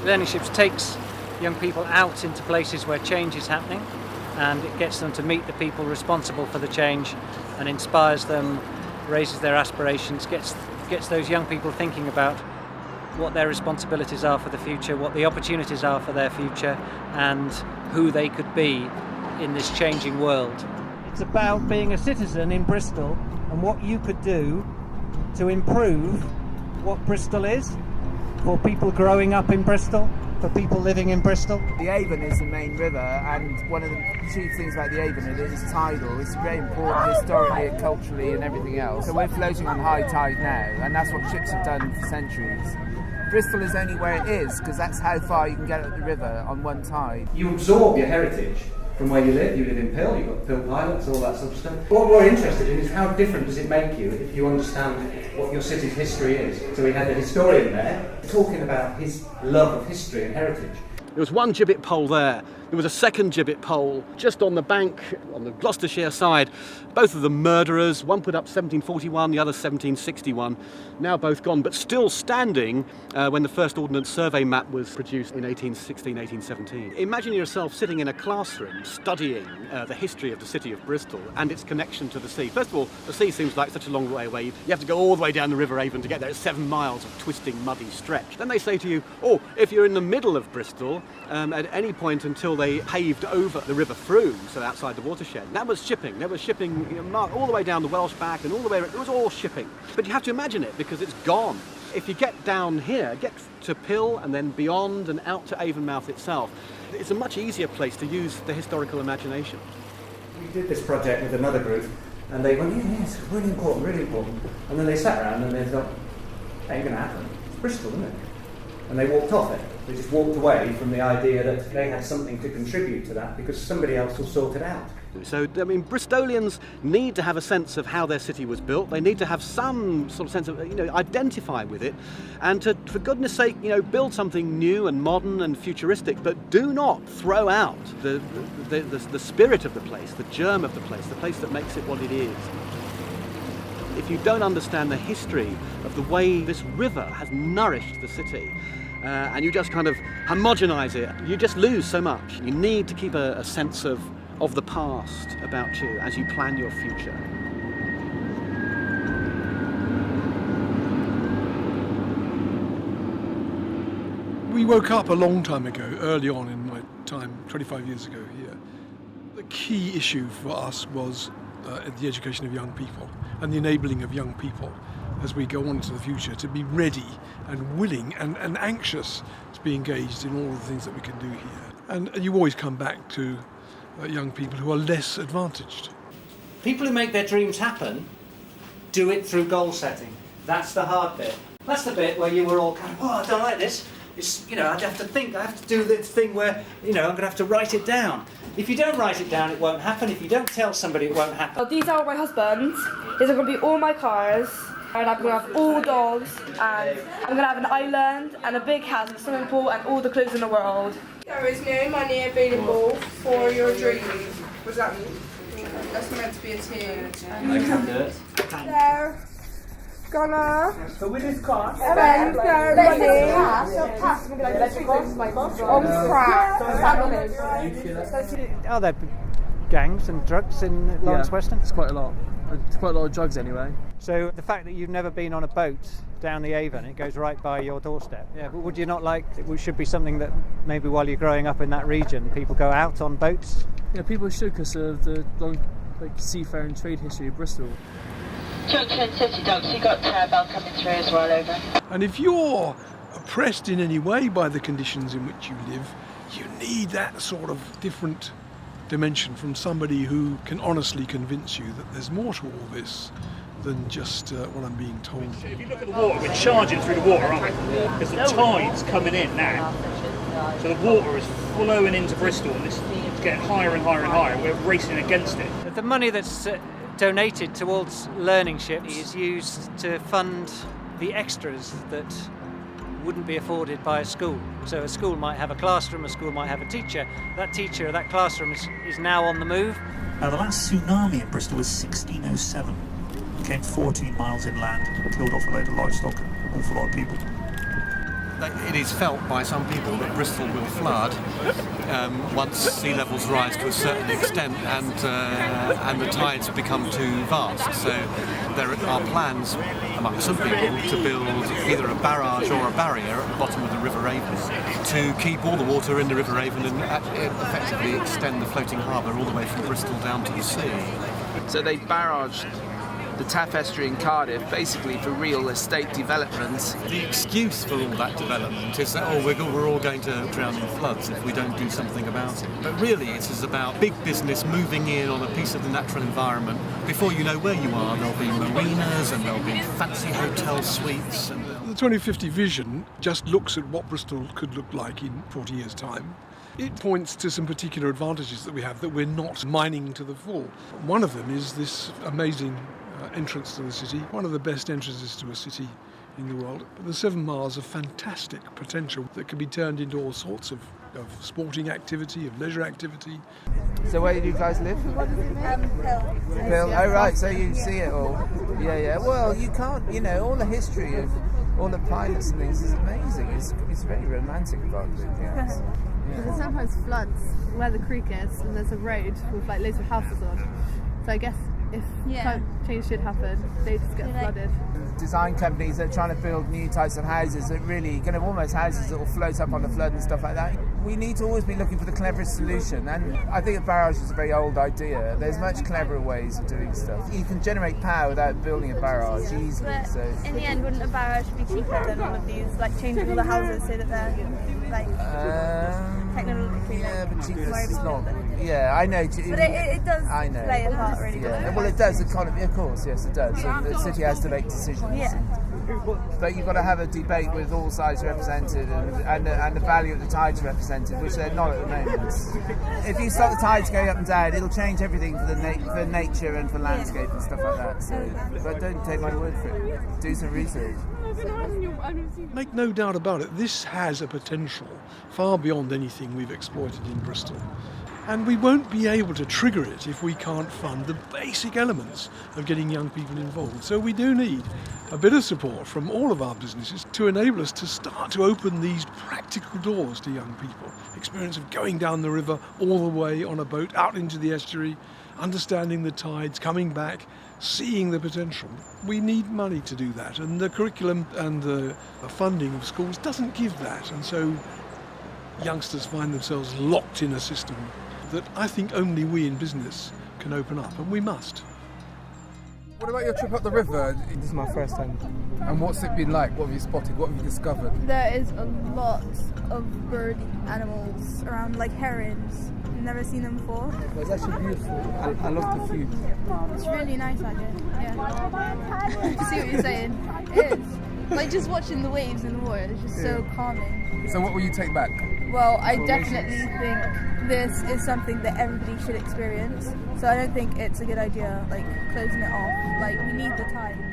Learning ships takes young people out into places where change is happening, and it gets them to meet the people responsible for the change and inspires them, raises their aspirations, gets those young people thinking about what their responsibilities are for the future, what the opportunities are for their future, and who they could be in this changing world. It's about being a citizen in Bristol and what you could do to improve what Bristol is for people growing up in Bristol, for people living in Bristol. The Avon is the main river, and one of the chief things about the Avon is it's tidal. It's very important historically and culturally and everything else. So we're floating on high tide now, and that's what ships have done for centuries. Bristol is only where it is because that's how far you can get up the river on one tide. You absorb your heritage from where you live. You live in Pill, you've got Pill pilots, all that sort of stuff. What we're interested in is how different does it make you if you understand what your city's history is. So we had a historian there talking about his love of history and heritage. There was one gibbet pole there. There was a second gibbet pole just on the bank, on the Gloucestershire side. Both of them murderers. One put up 1741, the other 1761. Now both gone, but still standing when the first Ordnance Survey map was produced in 1816, 1817. Imagine yourself sitting in a classroom studying the history of the city of Bristol and its connection to the sea. First of all, the sea seems like such a long way away. You have to go all the way down the River Avon to get there. It's 7 miles of twisting, muddy stretch. Then they say to you, oh, if you're in the middle of Bristol, at any point until they paved over the River Frome, so outside the watershed, that was shipping. There was shipping all the way down the Welsh back and all the way, it was all shipping. But you have to imagine it because it's gone. If you get down here, get to Pill and then beyond and out to Avonmouth itself, it's a much easier place to use the historical imagination. We did this project with another group and they went, yeah, it's really important, really important. And then they sat around and they thought, ain't going to happen. It's Bristol, isn't it? And they walked off it. They just walked away from the idea that they had something to contribute to that because somebody else will sort it out. So, I mean, Bristolians need to have a sense of how their city was built. They need to have some sort of sense of, identify with it, and to, for goodness sake, build something new and modern and futuristic. But do not throw out the spirit of the place, the germ of the place that makes it what it is. If you don't understand the history of the way this river has nourished the city, and you just kind of homogenise it, you just lose so much. You need to keep a sense of the past about you as you plan your future. We woke up a long time ago, early on in my time, 25 years ago here. The key issue for us was the education of young people and the enabling of young people as we go on into the future to be ready and willing and anxious to be engaged in all of the things that we can do here. And you always come back to young people who are less advantaged. People who make their dreams happen do it through goal setting. That's the hard bit. That's the bit where you were all kind of, oh, I don't like this. It's, I'd have to think, I have to do this thing where, I'm going to have to write it down. If you don't write it down, it won't happen. If you don't tell somebody, it won't happen. Oh, these are my husbands. These are going to be all my cars. And I'm going to have all dogs. And I'm going to have an island and a big house, a swimming pool, and all the clothes in the world. There is no money available for your dream. What does that mean? That's meant to be a tear. I can do it. They're gonna So with this car, spend their money on crack. are there gangs and drugs in Lawrence Weston? It's quite a lot. It's quite a lot of drugs anyway. So the fact that you've never been on a boat down the Avon, it goes right by your doorstep. Yeah, but would you not like, it should be something that maybe while you're growing up in that region, people go out on boats? Yeah, people should because of the long seafaring trade history of Bristol. Junction City Dogs, you got Bell coming through as well, over. And if you're oppressed in any way by the conditions in which you live, you need that sort of different dimension from somebody who can honestly convince you that there's more to all this than just what I'm being told. If you look at the water, we're charging through the water, aren't we? Because the tide's coming in now. So the water is flowing into Bristol and it's getting higher and higher and higher. We're racing against it. The money that's donated towards learning ships is used to fund the extras that wouldn't be afforded by a school. So a school might have a classroom, a school might have a teacher. That teacher, that classroom is now on the move. Now the last tsunami in Bristol was 1607. It came 14 miles inland, killed off a load of livestock, an awful lot of people. it is felt by some people that Bristol will flood once sea levels rise to a certain extent and the tides become too vast. So there are plans among some people to build either a barrage or a barrier at the bottom of the River Avon to keep all the water in the River Avon and effectively extend the floating harbour all the way from Bristol down to the sea. So they barraged the Taff Estuary in Cardiff basically for real estate development. The excuse for all that development is that we're all going to drown in floods if we don't do something about it. But really it is about big business moving in on a piece of the natural environment. Before you know where you are, there'll be marinas and there'll be fancy hotel suites. The 2050 vision just looks at what Bristol could look like in 40 years' time. It points to some particular advantages that we have that we're not mining to the full. One of them is this amazing entrance to the city, one of the best entrances to a city in the world. But the 7 miles of fantastic potential that can be turned into all sorts of sporting activity, of leisure activity. So where do you guys live? Pill. Oh right, so you see it all. Yeah. Well, you can't, all the history of all the pilots and things is amazing. It's very romantic about it, yeah. Because it sometimes floods where the creek is, and there's a road with like loads of houses on. So I guess if climate change should happen, they just get flooded. Design companies that are trying to build new types of houses that really kind of almost houses that will float up on the flood and stuff like that. We need to always be looking for the cleverest solution, and I think a barrage is a very old idea. There's much cleverer ways of doing stuff. You can generate power without building a barrage easily. But so in the end, wouldn't a barrage be cheaper than all of these, like changing all the houses so that they're like technologically but cheaper more is not. efficient? Yeah, I know. But it does play a part, really. Yeah. Well, it does. Economy, of course, yes, it does. So the city has to make decisions. Yeah. But you've got to have a debate with all sides represented and the value of the tides represented, which they're not at the moment. If you stop the tides going up and down, it'll change everything for nature and for landscape and stuff like that. So, but don't take my word for it. Do some research. Make no doubt about it, this has a potential far beyond anything we've exploited in Bristol. And we won't be able to trigger it if we can't fund the basic elements of getting young people involved. So we do need a bit of support from all of our businesses to enable us to start to open these practical doors to young people. Experience of going down the river all the way on a boat out into the estuary, understanding the tides, coming back, seeing the potential. We need money to do that, and the curriculum and the funding of schools doesn't give that. And so youngsters find themselves locked in a system that I think only we in business can open up, and we must. What about your trip up the river? This is my first time. And what's it been like? What have you spotted? What have you discovered? There is a lot of bird animals around, like herons. Never seen them before. Well, it's actually beautiful. I love the view. It's really nice out here. Yeah. I see what you're saying. It is. Like just watching the waves in the water is just so calming. So what will you take back? Well, I definitely think this is something that everybody should experience. So I don't think it's a good idea, like, closing it off. Like, we need the time.